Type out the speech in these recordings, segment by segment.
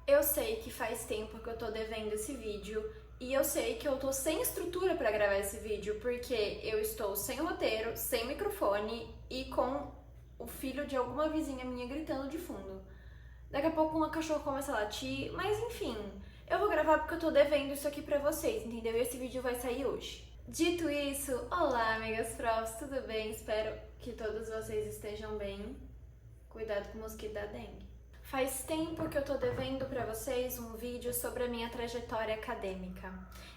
Eu sei que faz tempo que eu tô devendo esse vídeo e eu sei que eu tô sem estrutura pra gravar esse vídeo porque eu estou sem roteiro, sem microfone e com o filho de alguma vizinha minha gritando de fundo. Daqui a pouco uma cachorra começa a latir, mas enfim, eu vou gravar porque eu tô devendo isso aqui pra vocês, entendeu? E esse vídeo vai sair hoje. Dito isso, olá amigas profs, tudo bem? Espero que todos vocês estejam bem. Cuidado com o mosquito da dengue. Faz tempo que eu tô devendo pra vocês um vídeo sobre a minha trajetória acadêmica.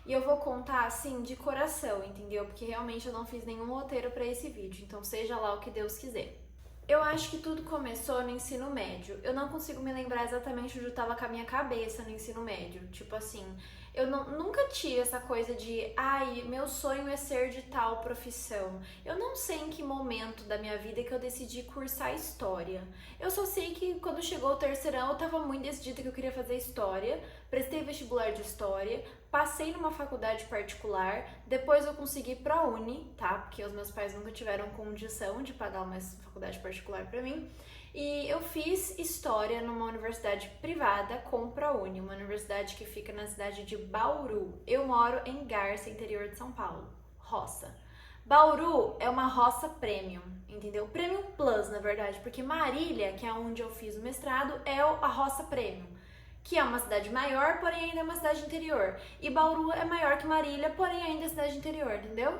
E eu vou contar assim de coração, entendeu? Porque realmente eu não fiz nenhum roteiro pra esse vídeo, então seja lá o que Deus quiser. Eu acho que tudo começou no ensino médio. Eu não consigo me lembrar exatamente onde eu tava com a minha cabeça no ensino médio. Tipo assim, nunca tive essa coisa de, ai, meu sonho é ser de tal profissão. Eu não sei em que momento da minha vida que eu decidi cursar história. Eu só sei que quando chegou o terceirão eu tava muito decidida que eu queria fazer história, prestei vestibular de história, passei numa faculdade particular, depois eu consegui ir pra Uni, tá? Porque os meus pais nunca tiveram condição de pagar uma faculdade particular pra mim. E eu fiz história numa universidade privada com ProUni, uma universidade que fica na cidade de Bauru. Eu moro em Garça, interior de São Paulo, roça. Bauru é uma roça premium, entendeu? Premium Plus, na verdade, porque Marília, que é onde eu fiz o mestrado, é a roça premium, que é uma cidade maior, porém ainda é uma cidade interior. E Bauru é maior que Marília, porém ainda é cidade interior, entendeu?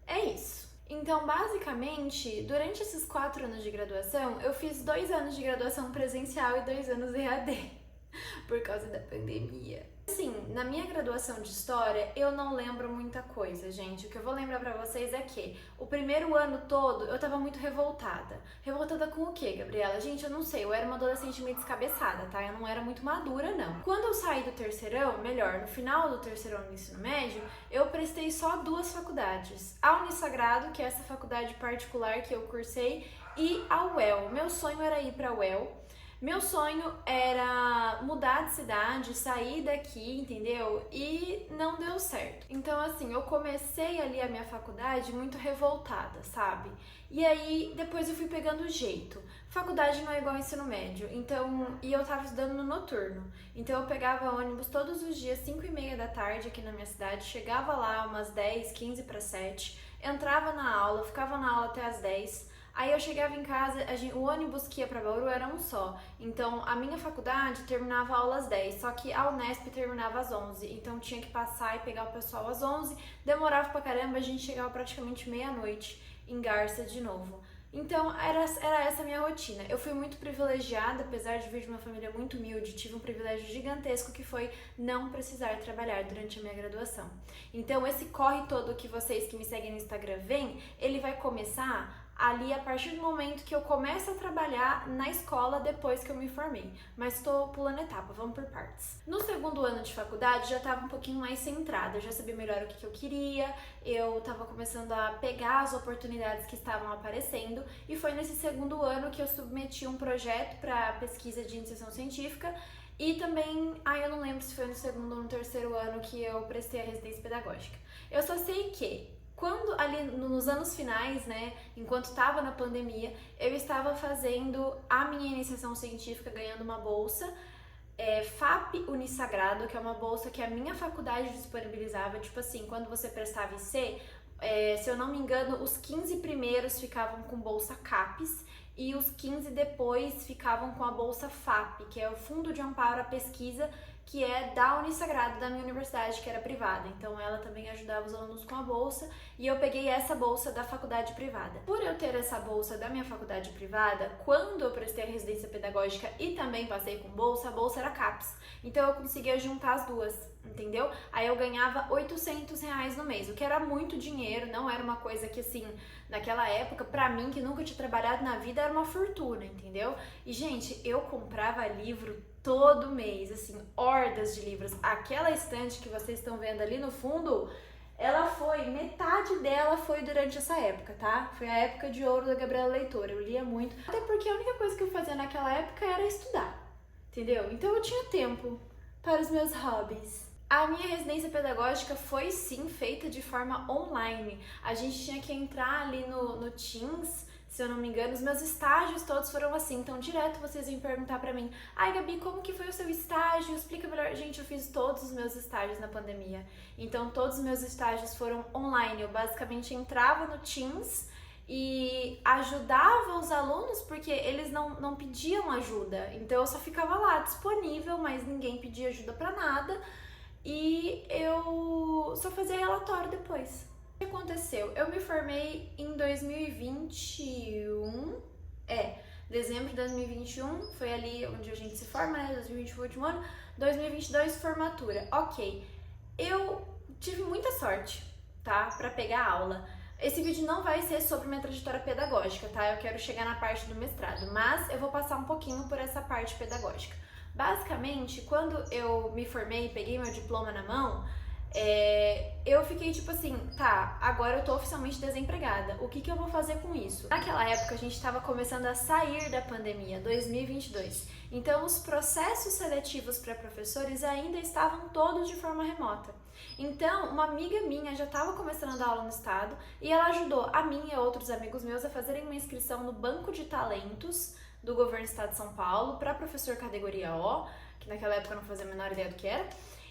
É isso. Então, basicamente, durante esses 4 anos de graduação, eu fiz 2 anos de graduação presencial e 2 anos EAD, por causa da pandemia. Assim, na minha graduação de História, eu não lembro muita coisa, gente. O que eu vou lembrar pra vocês é que o primeiro ano todo eu tava muito revoltada. Revoltada com o quê, Gabriela? Gente, eu não sei, eu era uma adolescente meio descabeçada, tá? Eu não era muito madura, não. Quando eu saí do terceirão, melhor, no final do terceirão do ensino médio, eu prestei só 2 faculdades. A Unisagrado, que é essa faculdade particular que eu cursei, e a UEL. Meu sonho era ir pra UEL. Meu sonho era mudar de cidade, sair daqui, entendeu? E não deu certo. Então, assim, eu comecei ali a minha faculdade muito revoltada, sabe? E aí, depois eu fui pegando o jeito. Faculdade não é igual ao ensino médio, então... E eu tava estudando no noturno. Então, eu pegava ônibus todos os dias, 5h30 da tarde aqui na minha cidade, chegava lá umas 10, 15 para 7, entrava na aula, ficava na aula até as 10. Aí eu chegava em casa, o ônibus que ia pra Bauru era um só. Então a minha faculdade terminava a aula às 10, só que a Unesp terminava às 11. Então tinha que passar e pegar o pessoal às 11. Demorava pra caramba, a gente chegava praticamente meia-noite em Garça de novo. Então era essa a minha rotina. Eu fui muito privilegiada, apesar de vir de uma família muito humilde, tive um privilégio gigantesco que foi não precisar trabalhar durante a minha graduação. Então esse corre todo que vocês que me seguem no Instagram veem, ele vai começar ali a partir do momento que eu começo a trabalhar na escola depois que eu me formei. Mas tô pulando etapa, vamos por partes. No segundo ano de faculdade já tava um pouquinho mais centrada, eu já sabia melhor o que eu queria, eu tava começando a pegar as oportunidades que estavam aparecendo e foi nesse segundo ano que eu submeti um projeto para pesquisa de iniciação científica e também, eu não lembro se foi no segundo ou no terceiro ano que eu prestei a residência pedagógica. Eu só sei que quando ali nos anos finais, né, enquanto estava na pandemia, eu estava fazendo a minha iniciação científica ganhando uma bolsa FAP Unisagrado, que é uma bolsa que a minha faculdade disponibilizava, tipo assim, quando você prestava IC, se eu não me engano, os 15 primeiros ficavam com bolsa CAPES e os 15 depois ficavam com a bolsa FAP, que é o Fundo de Amparo à Pesquisa, que é da Unisagrado, da minha universidade, que era privada. Então ela também ajudava os alunos com a bolsa e eu peguei essa bolsa da faculdade privada. Por eu ter essa bolsa da minha faculdade privada, quando eu prestei a residência pedagógica e também passei com bolsa, a bolsa era CAPES. Então eu conseguia juntar as duas, entendeu? Aí eu ganhava R$ 800 no mês, o que era muito dinheiro, não era uma coisa que assim, naquela época, pra mim, que nunca tinha trabalhado na vida, era uma fortuna, entendeu? E gente, eu comprava livro todo mês, assim, hordas de livros. Aquela estante que vocês estão vendo ali no fundo, metade dela foi durante essa época, tá? Foi a época de ouro da Gabriela Leitora, eu lia muito. Até porque a única coisa que eu fazia naquela época era estudar, entendeu? Então eu tinha tempo para os meus hobbies. A minha residência pedagógica foi sim feita de forma online. A gente tinha que entrar ali no Teams, se eu não me engano, os meus estágios todos foram assim. Então, direto vocês vêm perguntar pra mim: ai, Gabi, como que foi o seu estágio? Explica melhor. Gente, eu fiz todos os meus estágios na pandemia. Então, todos os meus estágios foram online. Eu basicamente entrava no Teams e ajudava os alunos porque eles não pediam ajuda. Então, eu só ficava lá disponível, mas ninguém pedia ajuda pra nada. E eu só fazia relatório depois. O que aconteceu? Eu me formei em 2021, dezembro de 2021, foi ali onde a gente se forma, né? 2021 último ano, 2022 formatura. Ok, eu tive muita sorte, tá? Pra pegar aula. Esse vídeo não vai ser sobre minha trajetória pedagógica, tá? Eu quero chegar na parte do mestrado, mas eu vou passar um pouquinho por essa parte pedagógica. Basicamente, quando eu me formei e peguei meu diploma na mão, eu fiquei tipo assim, tá, agora eu tô oficialmente desempregada, o que eu vou fazer com isso? Naquela época a gente tava começando a sair da pandemia, 2022, então os processos seletivos para professores ainda estavam todos de forma remota. Então, uma amiga minha já estava começando a dar aula no estado e ela ajudou a mim e outros amigos meus a fazerem uma inscrição no Banco de Talentos do governo do estado de São Paulo para professor categoria O, que naquela época eu não fazia a menor ideia do que era.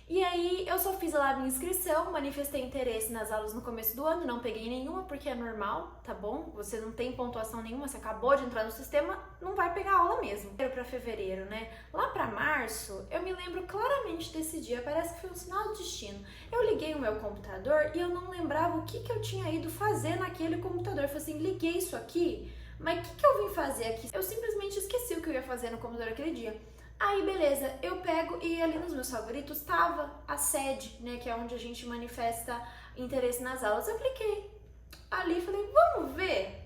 E aí eu só fiz lá a minha inscrição, manifestei interesse nas aulas no começo do ano, não peguei nenhuma porque é normal, tá bom? Você não tem pontuação nenhuma, você acabou de entrar no sistema, não vai pegar aula mesmo. Era pra fevereiro, né? Lá pra março, eu me lembro claramente desse dia, parece que foi um sinal do destino. Eu liguei o meu computador e eu não lembrava o que eu tinha ido fazer naquele computador. Eu falei assim, liguei isso aqui, mas o que eu vim fazer aqui? Eu simplesmente esqueci o que eu ia fazer no computador aquele dia. Aí, beleza, eu pego e ali nos meus favoritos tava a sede, né, que é onde a gente manifesta interesse nas aulas. Eu cliquei ali e falei, vamos ver.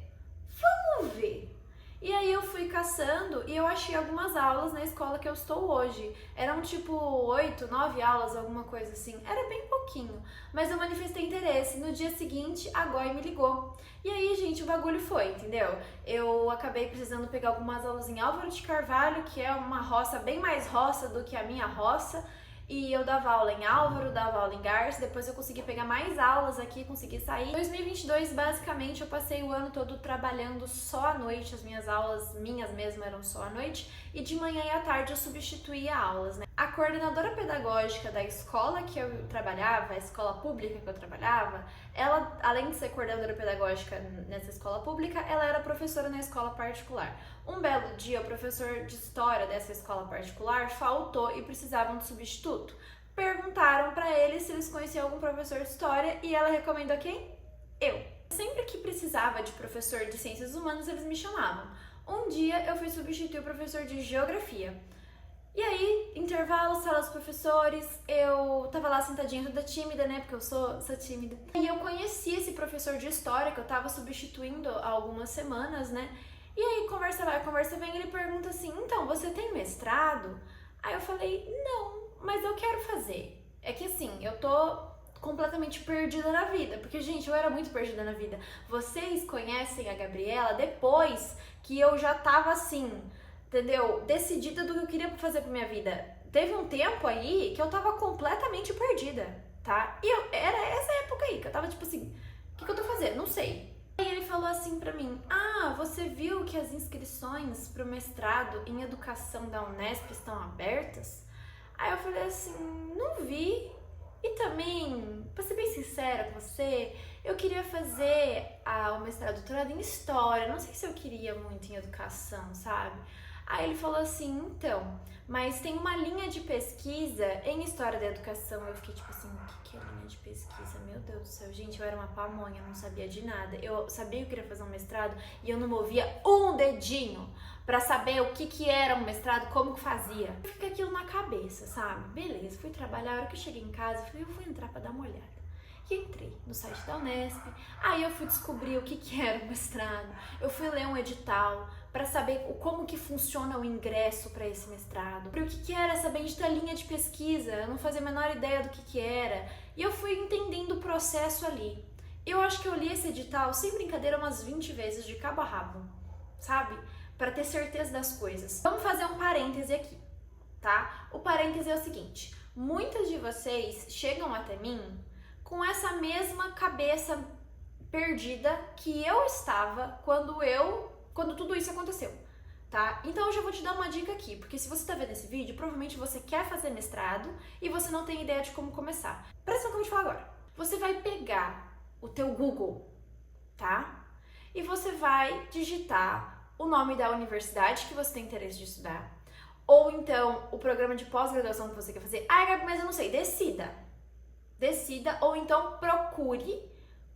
E aí eu fui caçando e eu achei algumas aulas na escola que eu estou hoje. Eram tipo 8, 9 aulas, alguma coisa assim. Era bem pouquinho, mas eu manifestei interesse. No dia seguinte, a Goi me ligou. E aí, gente, o bagulho foi, entendeu? Eu acabei precisando pegar algumas aulas em Álvaro de Carvalho, que é uma roça bem mais roça do que a minha roça. E eu dava aula em Álvaro, dava aula em Garça, depois eu consegui pegar mais aulas aqui, consegui sair. Em 2022, basicamente, eu passei o ano todo trabalhando só à noite, as minhas aulas, minhas mesmo, eram só à noite, e de manhã e à tarde eu substituía aulas, né? A coordenadora pedagógica da escola que eu trabalhava, a escola pública que eu trabalhava, ela, além de ser coordenadora pedagógica nessa escola pública, ela era professora na escola particular. Um belo dia, o professor de história dessa escola particular faltou e precisavam de substituto. Perguntaram para ele se eles conheciam algum professor de história e ela recomendou quem? Eu. Sempre que precisava de professor de ciências humanas, eles me chamavam. Um dia eu fui substituir o professor de geografia. E aí, intervalo, sala dos professores, eu tava lá sentadinha toda tímida, né, porque eu sou tímida. E eu conheci esse professor de história que eu tava substituindo há algumas semanas, né, e aí conversa vai, conversa vem, ele pergunta assim, então, você tem mestrado? Aí eu falei, não, mas eu quero fazer. É que assim, eu tô completamente perdida na vida, porque, gente, eu era muito perdida na vida. Vocês conhecem a Gabriela depois que eu já tava assim, entendeu? Decidida do que eu queria fazer pra minha vida. Teve um tempo aí que eu tava completamente perdida, tá? E era essa época aí que eu tava tipo assim, o que eu tô fazendo? Não sei. Aí ele falou assim pra mim, você viu que as inscrições pro mestrado em educação da Unesp estão abertas? Aí eu falei assim, não vi. E também, pra ser bem sincera com você, eu queria fazer o mestrado, doutorado em história, não sei se eu queria muito em educação, sabe? Aí ele falou assim, então, mas tem uma linha de pesquisa em história da educação. Eu fiquei tipo assim, o que é linha de pesquisa? Meu Deus do céu, gente, eu era uma pamonha, não sabia de nada. Eu sabia que eu queria fazer um mestrado e eu não movia um dedinho pra saber o que era um mestrado, como que fazia. Fica aquilo na cabeça, sabe? Beleza, fui trabalhar, a hora que eu cheguei em casa, eu vou entrar pra dar uma olhada. E entrei no site da Unesp, aí eu fui descobrir o que era o mestrado, eu fui ler um edital para saber como que funciona o ingresso para esse mestrado, o que era essa bendita linha de pesquisa, eu não fazia a menor ideia do que era, e eu fui entendendo o processo ali. Eu acho que eu li esse edital, sem brincadeira, umas 20 vezes, de cabo a rabo, sabe? Para ter certeza das coisas. Vamos fazer um parêntese aqui, tá? O parêntese é o seguinte, muitas de vocês chegam até mim com essa mesma cabeça perdida que eu estava quando eu quando tudo isso aconteceu, tá? Então eu já vou te dar uma dica aqui, porque se você tá vendo esse vídeo, provavelmente você quer fazer mestrado e você não tem ideia de como começar. Presta atenção no que eu vou te falar agora. Você vai pegar o teu Google, tá? E você vai digitar o nome da universidade que você tem interesse de estudar, ou então o programa de pós-graduação que você quer fazer. Ah, Gabi, mas eu não sei. Decida, ou então procure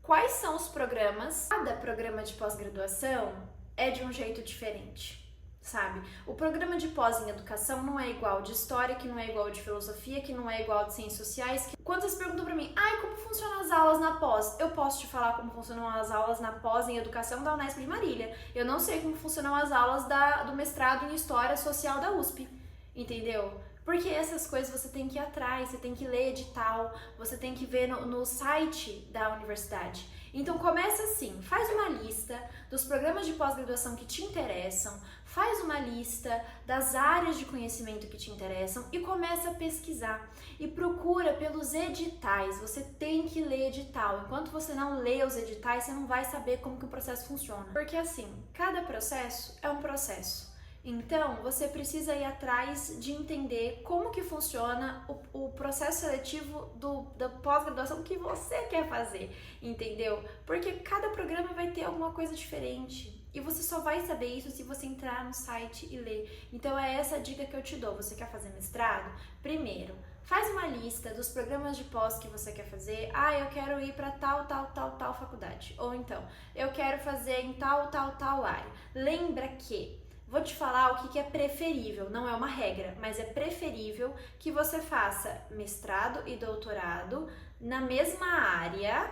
quais são os programas. Cada programa de pós-graduação é de um jeito diferente, sabe? O programa de pós em educação não é igual de história, que não é igual de filosofia, que não é igual de ciências sociais. Quando vocês perguntam pra mim, como funcionam as aulas na pós? Eu posso te falar como funcionam as aulas na pós em educação da Unesp de Marília. Eu não sei como funcionam as aulas do mestrado em história social da USP, entendeu? Porque essas coisas você tem que ir atrás, você tem que ler edital, você tem que ver no site da universidade. Então começa assim, faz uma lista dos programas de pós-graduação que te interessam, faz uma lista das áreas de conhecimento que te interessam e começa a pesquisar. E procura pelos editais, você tem que ler edital. Enquanto você não lê os editais, você não vai saber como que o processo funciona. Porque assim, cada processo é um processo. Então, você precisa ir atrás de entender como que funciona o processo seletivo da pós-graduação que você quer fazer, entendeu? Porque cada programa vai ter alguma coisa diferente e você só vai saber isso se você entrar no site e ler. Então, é essa a dica que eu te dou. Você quer fazer mestrado? Primeiro, faz uma lista dos programas de pós que você quer fazer. Eu quero ir para tal faculdade. Ou então, eu quero fazer em tal área. Lembra que vou te falar o que é preferível, não é uma regra, mas é preferível que você faça mestrado e doutorado na mesma área,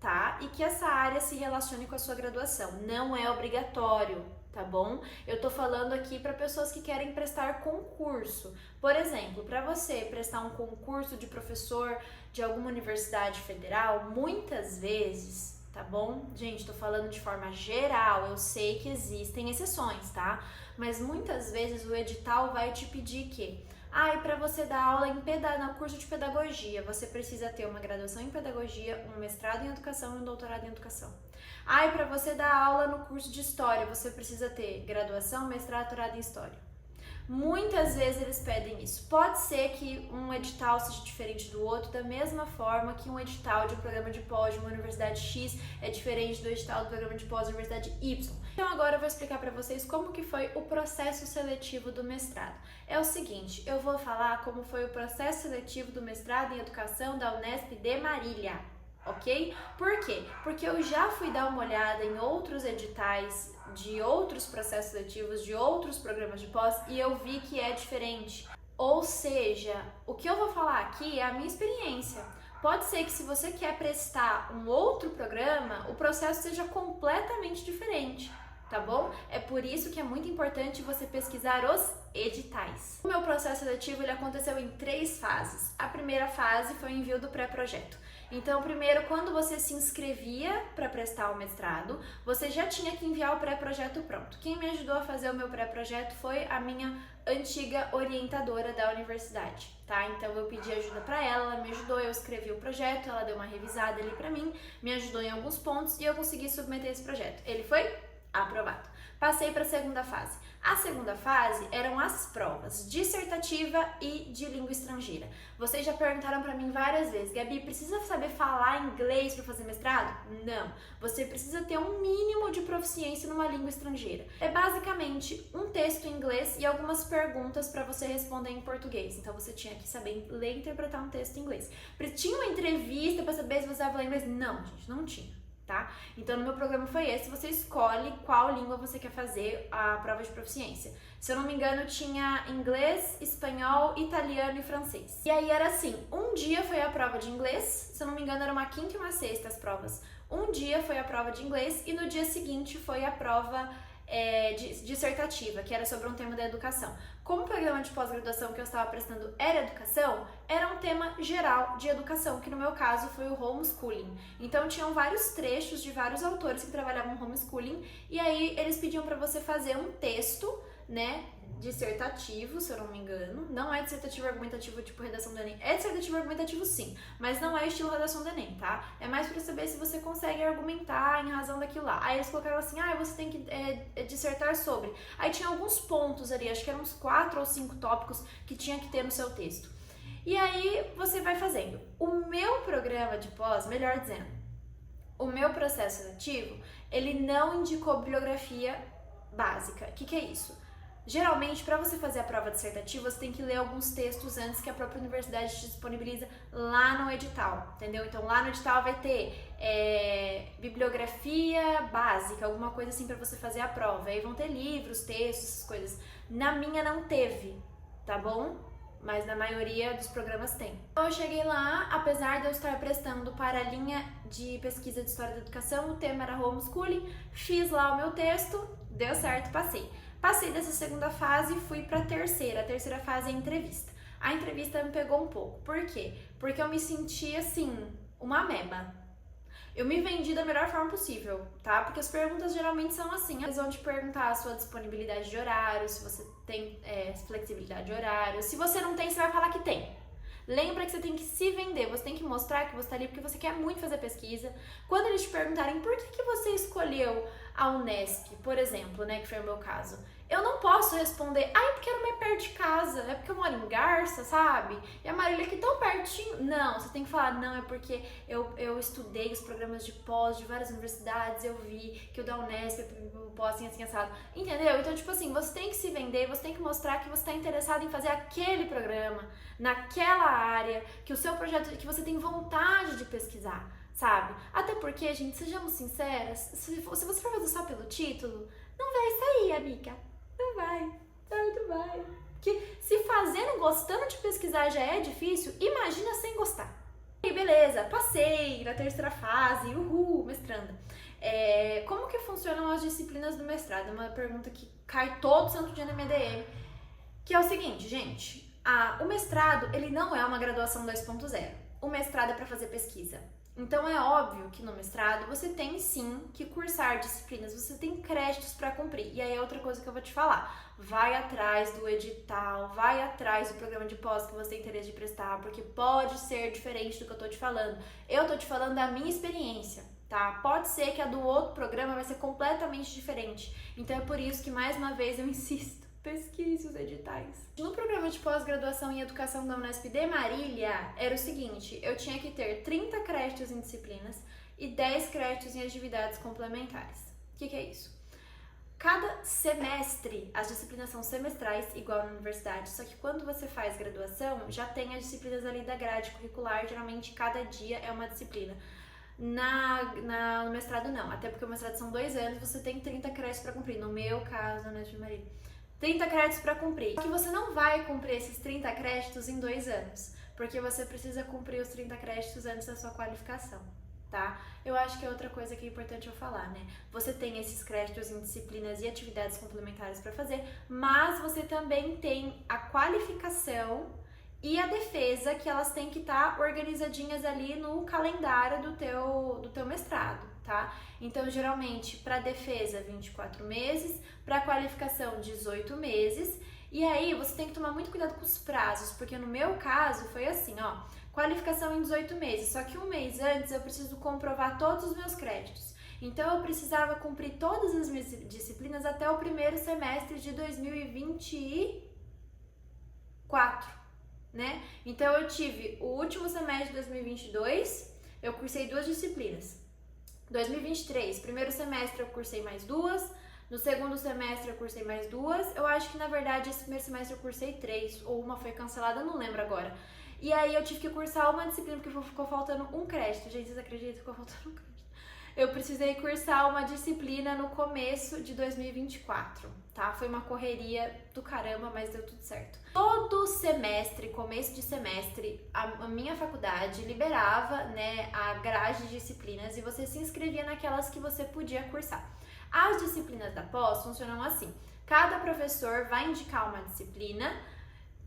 tá? E que essa área se relacione com a sua graduação. Não é obrigatório, tá bom? Eu tô falando aqui para pessoas que querem prestar concurso. Por exemplo, para você prestar um concurso de professor de alguma universidade federal, muitas vezes, tá bom? Gente, tô falando de forma geral, eu sei que existem exceções, tá? Mas muitas vezes o edital vai te pedir que, para você dar aula no curso de pedagogia, você precisa ter uma graduação em pedagogia, um mestrado em educação e um doutorado em educação. Para você dar aula no curso de história, você precisa ter graduação, mestrado, doutorado em história. Muitas vezes eles pedem isso. Pode ser que um edital seja diferente do outro, da mesma forma que um edital de um programa de pós de uma universidade X é diferente do edital do programa de pós da universidade Y. Então agora eu vou explicar para vocês como que foi o processo seletivo do mestrado. É o seguinte, eu vou falar como foi o processo seletivo do mestrado em educação da Unesp de Marília, ok? Por quê? Porque eu já fui dar uma olhada em outros editais de outros processos seletivos, de outros programas de pós, e eu vi que é diferente. Ou seja, o que eu vou falar aqui é a minha experiência. Pode ser que se você quer prestar um outro programa, o processo seja completamente diferente, tá bom? É por isso que é muito importante você pesquisar os editais. O meu processo seletivo ele aconteceu em 3 fases. A primeira fase foi o envio do pré-projeto. Então, primeiro, quando você se inscrevia para prestar o mestrado, você já tinha que enviar o pré-projeto pronto. Quem me ajudou a fazer o meu pré-projeto foi a minha antiga orientadora da universidade, tá? Então, eu pedi ajuda para ela, ela me ajudou, eu escrevi o projeto, ela deu uma revisada ali para mim, me ajudou em alguns pontos e eu consegui submeter esse projeto. Ele foi aprovado. Passei para a segunda fase. A segunda fase eram as provas dissertativa e de língua estrangeira. Vocês já perguntaram para mim várias vezes, Gabi, precisa saber falar inglês para fazer mestrado? Não. Você precisa ter um mínimo de proficiência numa língua estrangeira. É basicamente um texto em inglês e algumas perguntas para você responder em português. Então você tinha que saber ler e interpretar um texto em inglês. Tinha uma entrevista para saber se você sabia falar inglês? Não, gente, não tinha. Tá? Então, no meu programa foi esse, você escolhe qual língua você quer fazer a prova de proficiência. Se eu não me engano, tinha inglês, espanhol, italiano e francês. E aí era assim, um dia foi a prova de inglês, se eu não me engano era uma quinta e uma sexta as provas. Um dia foi a prova de inglês e no dia seguinte foi a prova dissertativa, que era sobre um tema da educação. Como o programa de pós-graduação que eu estava prestando era educação, era um tema geral de educação, que no meu caso foi o homeschooling. Então tinham vários trechos de vários autores que trabalhavam homeschooling e aí eles pediam para você fazer um texto né, dissertativo, se eu não me engano. Não é dissertativo argumentativo tipo redação do Enem. É dissertativo argumentativo sim, mas não é estilo redação do Enem, tá? É mais pra saber se você consegue argumentar em razão daquilo lá. Aí eles colocaram assim, você tem que dissertar sobre. Aí tinha alguns pontos ali, acho que eram uns 4 ou 5 tópicos que tinha que ter no seu texto. E aí você vai fazendo. O meu programa de pós, melhor dizendo, o meu processo seletivo, ele não indicou bibliografia básica. O que é isso? Geralmente, para você fazer a prova dissertativa, você tem que ler alguns textos antes que a própria universidade te disponibiliza lá no edital, entendeu? Então, lá no edital vai ter bibliografia básica, alguma coisa assim para você fazer a prova. Aí vão ter livros, textos, essas coisas. Na minha não teve, tá bom? Mas na maioria dos programas tem. Então eu cheguei lá, apesar de eu estar prestando para a linha de pesquisa de História da Educação, o tema era homeschooling, fiz lá o meu texto, deu certo, passei. Passei dessa segunda fase e fui para a terceira fase é a entrevista. A entrevista me pegou um pouco, por quê? Porque eu me senti assim, uma ameba. Eu me vendi da melhor forma possível, tá? Porque as perguntas geralmente são assim, eles vão te perguntar a sua disponibilidade de horário, se você tem flexibilidade de horário. Se você não tem, você vai falar que tem. Lembra que você tem que se vender, você tem que mostrar que você tá ali porque você quer muito fazer pesquisa. Quando eles te perguntarem por que você escolheu a Unesp, por exemplo, né, que foi o meu caso, eu não posso responder, porque era mais perto de casa, é porque eu moro em Garça, sabe? E a Marília aqui tão pertinho. Não, você tem que falar, não, é porque eu estudei os programas de pós de várias universidades, eu vi que o da Unesp pós assim, assado. Entendeu? Então, tipo assim, você tem que se vender, você tem que mostrar que você está interessado em fazer aquele programa, naquela área, que o seu projeto, que você tem vontade de pesquisar, sabe? Até porque, gente, sejamos sinceras, se você for fazer só pelo título, não vai sair, amiga. Não vai, não vai. Que se fazendo, gostando de pesquisar já é difícil, imagina sem gostar. E beleza, passei na terceira fase, mestranda. Como que funcionam as disciplinas do mestrado? É uma pergunta que cai todo santo dia na minha DM. Que é o seguinte, gente, o mestrado, ele não é uma graduação 2.0. O mestrado é para fazer pesquisa. Então é óbvio que no mestrado você tem sim que cursar disciplinas, você tem créditos para cumprir. E aí é outra coisa que eu vou te falar. Vai atrás do edital, vai atrás do programa de pós que você tem interesse de prestar, porque pode ser diferente do que eu tô te falando. Eu tô te falando da minha experiência, tá? Pode ser que a do outro programa vai ser completamente diferente. Então é por isso que mais uma vez eu insisto. Pesquise os editais. No programa de pós-graduação em Educação da Unesp de Marília, era o seguinte, eu tinha que ter 30 créditos em disciplinas e 10 créditos em atividades complementares. O que é isso? Cada semestre, as disciplinas são semestrais, igual na universidade, só que quando você faz graduação, já tem as disciplinas ali da grade curricular, geralmente cada dia é uma disciplina. No mestrado não, até porque o mestrado são 2 anos, você tem 30 créditos para cumprir, no meu caso, na Unesp de Marília. 30 créditos para cumprir. Só que você não vai cumprir esses 30 créditos em 2 anos, porque você precisa cumprir os 30 créditos antes da sua qualificação, tá? Eu acho que é outra coisa que é importante eu falar, né? Você tem esses créditos em disciplinas e atividades complementares para fazer, mas você também tem a qualificação e a defesa, que elas têm que estar organizadinhas ali no calendário do teu mestrado, tá? Então, geralmente, para defesa, 24 meses, para qualificação, 18 meses. E aí, você tem que tomar muito cuidado com os prazos, porque no meu caso foi assim, qualificação em 18 meses, só que um mês antes eu preciso comprovar todos os meus créditos. Então, eu precisava cumprir todas as minhas disciplinas até o primeiro semestre de 2024, né? Então, eu tive o último semestre de 2022, eu cursei 2 disciplinas. 2023, primeiro semestre eu cursei mais 2, no segundo semestre eu cursei mais 2, eu acho que na verdade esse primeiro semestre eu cursei 3, ou uma foi cancelada, eu não lembro agora. E aí eu tive que cursar uma disciplina porque ficou faltando um crédito, gente, vocês acreditam que ficou faltando um crédito? Eu precisei cursar uma disciplina no começo de 2024, tá? Foi uma correria do caramba, mas deu tudo certo. Todo semestre, começo de semestre, a minha faculdade liberava, né, a grade de disciplinas e você se inscrevia naquelas que você podia cursar. As disciplinas da pós funcionam assim. Cada professor vai indicar uma disciplina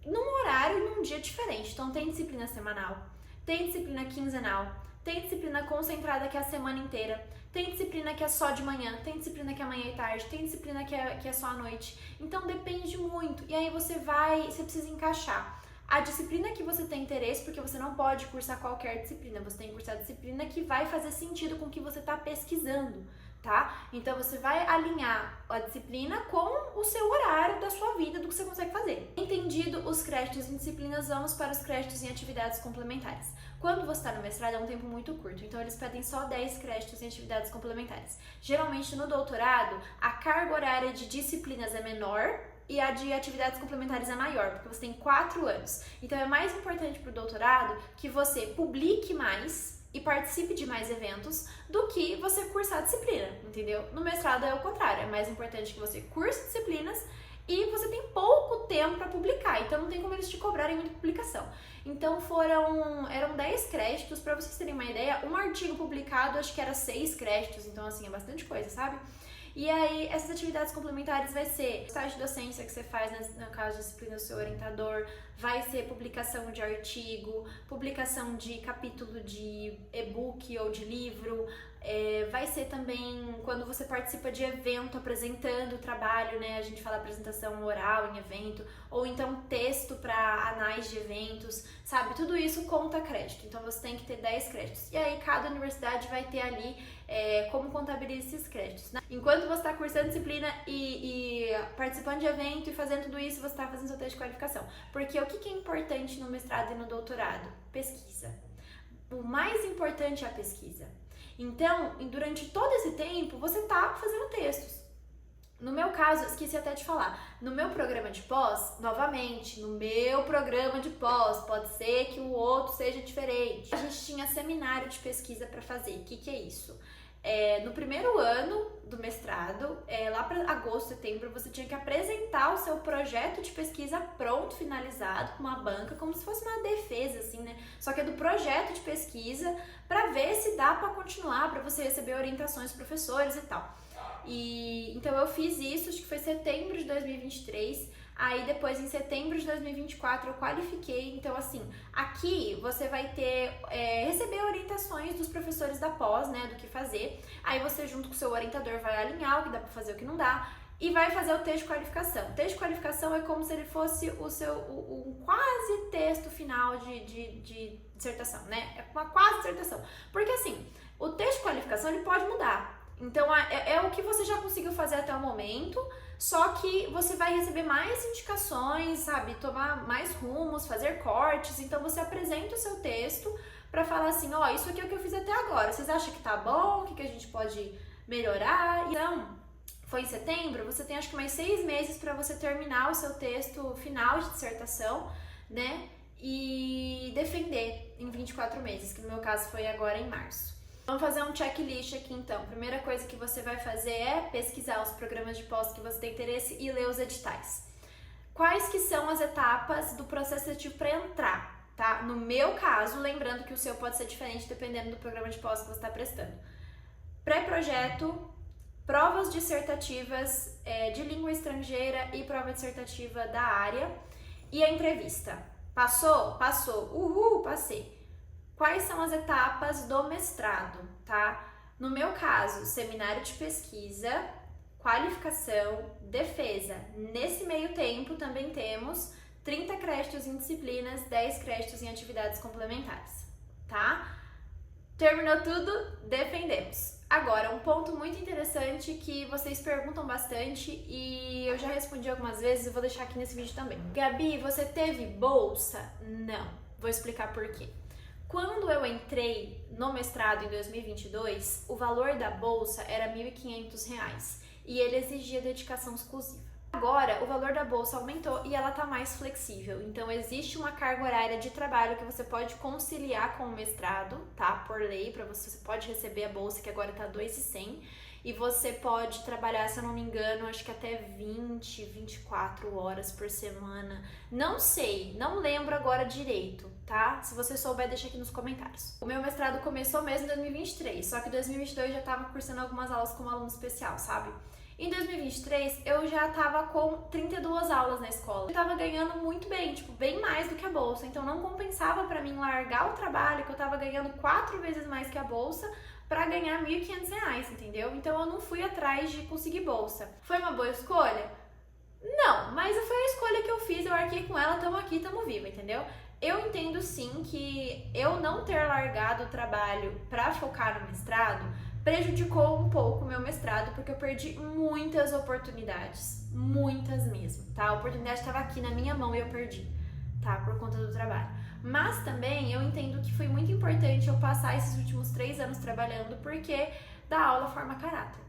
num horário e num dia diferente. Então tem disciplina semanal, tem disciplina quinzenal, tem disciplina concentrada que é a semana inteira, tem disciplina que é só de manhã, tem disciplina que é manhã e tarde, tem disciplina que é só à noite. Então depende muito. E aí você precisa encaixar a disciplina que você tem interesse, porque você não pode cursar qualquer disciplina, você tem que cursar a disciplina que vai fazer sentido com o que você está pesquisando, tá? Então você vai alinhar a disciplina com o seu horário da sua vida, do que você consegue fazer. Entendido os créditos em disciplinas, vamos para os créditos em atividades complementares. Quando você está no mestrado é um tempo muito curto, então eles pedem só 10 créditos em atividades complementares. Geralmente no doutorado, a carga horária de disciplinas é menor e a de atividades complementares é maior, porque você tem 4 anos. Então é mais importante para o doutorado que você publique mais e participe de mais eventos do que você cursar disciplina, entendeu? No mestrado é o contrário, é mais importante que você curse disciplinas e você tem pouco tempo para publicar, então não tem como eles te cobrarem muita publicação. Então eram 10 créditos, para vocês terem uma ideia, um artigo publicado acho que era 6 créditos, então assim, é bastante coisa, sabe? E aí, essas atividades complementares vai ser estágio de docência que você faz, no caso de disciplina do seu orientador, vai ser publicação de artigo, publicação de capítulo de e-book ou de livro, vai ser também quando você participa de evento apresentando o trabalho, né? A gente fala apresentação oral em evento, ou então texto para anais de eventos, sabe? Tudo isso conta crédito, então você tem que ter 10 créditos. E aí cada universidade vai ter ali como contabiliza esses créditos, né? Enquanto você está cursando disciplina e participando de evento e fazendo tudo isso, você está fazendo seu teste de qualificação. Porque o que é importante no mestrado e no doutorado? Pesquisa. O mais importante é a pesquisa. Então, durante todo esse tempo, você está fazendo textos. No meu caso, esqueci até de falar, no meu programa de pós, novamente, no meu programa de pós, pode ser que o outro seja diferente. A gente tinha seminário de pesquisa para fazer. O que é isso? No primeiro ano do mestrado, lá para agosto, setembro, você tinha que apresentar o seu projeto de pesquisa pronto, finalizado, com uma banca, como se fosse uma defesa, assim, né? Só que é do projeto de pesquisa, para ver se dá para continuar, para você receber orientações dos professores e tal. Então eu fiz isso, acho que foi setembro de 2023. Aí depois, em setembro de 2024, eu qualifiquei. Então, assim, aqui você vai receber orientações dos professores da pós, né, do que fazer. Aí você, junto com o seu orientador, vai alinhar o que dá pra fazer e o que não dá. E vai fazer o texto de qualificação. O texto de qualificação é como se ele fosse o quase texto final de dissertação, né? É uma quase dissertação. Porque, assim, o texto de qualificação, ele pode mudar. Então, é o que você já conseguiu fazer até o momento, só que você vai receber mais indicações, sabe? Tomar mais rumos, fazer cortes. Então, você apresenta o seu texto para falar assim, ó, isso aqui é o que eu fiz até agora. Vocês acham que tá bom? O que a gente pode melhorar? Então, foi em setembro, você tem acho que mais 6 meses para você terminar o seu texto final de dissertação, né? E defender em 24 meses, que no meu caso foi agora em março. Vamos fazer um checklist aqui então. Primeira coisa que você vai fazer é pesquisar os programas de pós que você tem interesse e ler os editais. Quais que são as etapas do processo seletivo para entrar, tá? No meu caso, lembrando que o seu pode ser diferente dependendo do programa de pós que você está prestando. Pré-projeto, provas dissertativas de língua estrangeira e prova dissertativa da área e a entrevista. Passou? Passou. Uhul, passei. Quais são as etapas do mestrado, tá? No meu caso, seminário de pesquisa, qualificação, defesa. Nesse meio tempo também temos 30 créditos em disciplinas, 10 créditos em atividades complementares, tá? Terminou tudo, defendemos. Agora, um ponto muito interessante que vocês perguntam bastante e eu já respondi algumas vezes e vou deixar aqui nesse vídeo também. Gabi, você teve bolsa? Não. Vou explicar por quê. Quando eu entrei no mestrado em 2022, o valor da bolsa era R$ 1.500 e ele exigia dedicação exclusiva. Agora, o valor da bolsa aumentou e ela está mais flexível. Então, existe uma carga horária de trabalho que você pode conciliar com o mestrado, tá? Por lei, você pode receber a bolsa que agora está R$ 2.100 e você pode trabalhar, se eu não me engano, acho que até 20, 24 horas por semana. Não sei, não lembro agora direito, tá? Se você souber, deixa aqui nos comentários. O meu mestrado começou mesmo em 2023, só que em 2022 já estava cursando algumas aulas como aluno especial, sabe? Em 2023, eu já tava com 32 aulas na escola. Eu tava ganhando muito bem, tipo, bem mais do que a bolsa. Então não compensava pra mim largar o trabalho, que eu tava ganhando 4 vezes mais que a bolsa, pra ganhar R$ 1.500, entendeu? Então eu não fui atrás de conseguir bolsa. Foi uma boa escolha? Não, mas foi a escolha que eu fiz, eu arquei com ela, tamo aqui, tamo viva, entendeu? Eu entendo sim que eu não ter largado o trabalho pra focar no mestrado prejudicou um pouco o meu mestrado, porque eu perdi muitas oportunidades, muitas mesmo, tá? A oportunidade estava aqui na minha mão e eu perdi, tá? Por conta do trabalho. Mas também eu entendo que foi muito importante eu passar esses últimos 3 anos trabalhando, porque dar aula forma caráter.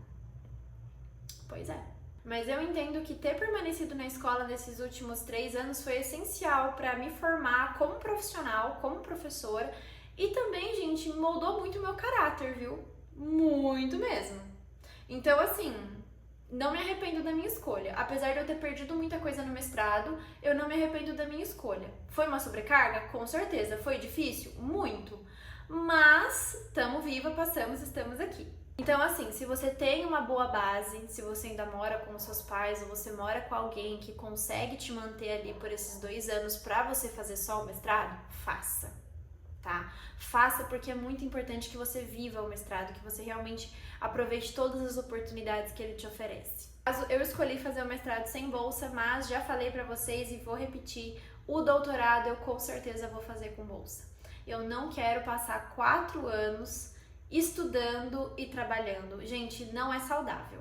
Pois é. Mas eu entendo que ter permanecido na escola nesses últimos 3 anos foi essencial para me formar como profissional, como professora, e também, gente, moldou muito o meu caráter, viu? Muito mesmo. Então, assim, não me arrependo da minha escolha. Apesar de eu ter perdido muita coisa no mestrado, eu não me arrependo da minha escolha. Foi uma sobrecarga? Com certeza. Foi difícil? Muito. Mas, estamos viva, passamos, estamos aqui. Então, assim, se você tem uma boa base, se você ainda mora com os seus pais ou você mora com alguém que consegue te manter ali por esses 2 anos pra você fazer só o mestrado, faça, tá? Faça, porque é muito importante que você viva o mestrado, que você realmente aproveite todas as oportunidades que ele te oferece. Eu escolhi fazer o mestrado sem bolsa, mas já falei pra vocês e vou repetir, o doutorado eu com certeza vou fazer com bolsa. Eu não quero passar 4 anos estudando e trabalhando. Gente, não é saudável,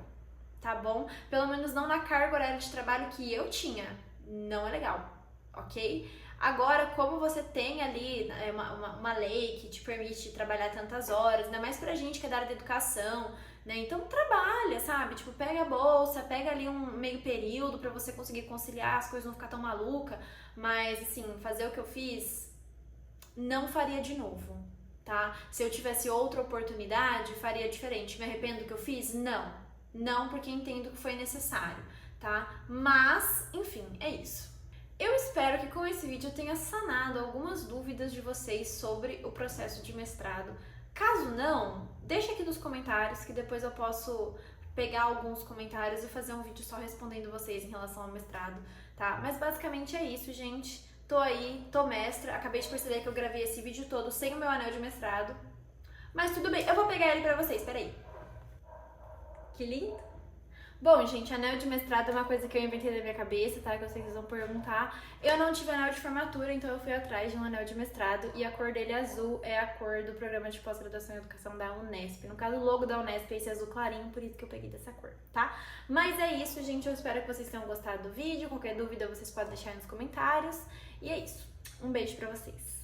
tá bom? Pelo menos não na carga horária de trabalho que eu tinha. Não é legal, ok? Agora, como você tem ali uma lei que te permite trabalhar tantas horas, ainda mais pra gente que é da área da educação, né? Então trabalha, sabe? Tipo, pega a bolsa, pega ali um meio período pra você conseguir conciliar, as coisas não ficar tão maluca. Mas, assim, fazer o que eu fiz, não faria de novo, tá? Se eu tivesse outra oportunidade, faria diferente. Me arrependo do que eu fiz? Não. Não, porque entendo que foi necessário, tá? Mas, enfim, é isso. Eu espero que com esse vídeo eu tenha sanado algumas dúvidas de vocês sobre o processo de mestrado. Caso não, deixa aqui nos comentários que depois eu posso pegar alguns comentários e fazer um vídeo só respondendo vocês em relação ao mestrado, tá? Mas basicamente é isso, gente. Tô aí, tô mestra, acabei de perceber que eu gravei esse vídeo todo sem o meu anel de mestrado. Mas tudo bem, eu vou pegar ele pra vocês, peraí. Que lindo! Bom, gente, anel de mestrado é uma coisa que eu inventei na minha cabeça, tá? Que eu sei que vocês vão perguntar. Eu não tive anel de formatura, então eu fui atrás de um anel de mestrado e a cor dele azul é a cor do programa de pós-graduação em educação da Unesp. No caso, o logo da Unesp é esse azul clarinho, por isso que eu peguei dessa cor, tá? Mas é isso, gente. Eu espero que vocês tenham gostado do vídeo. Qualquer dúvida vocês podem deixar aí nos comentários. E é isso. Um beijo pra vocês.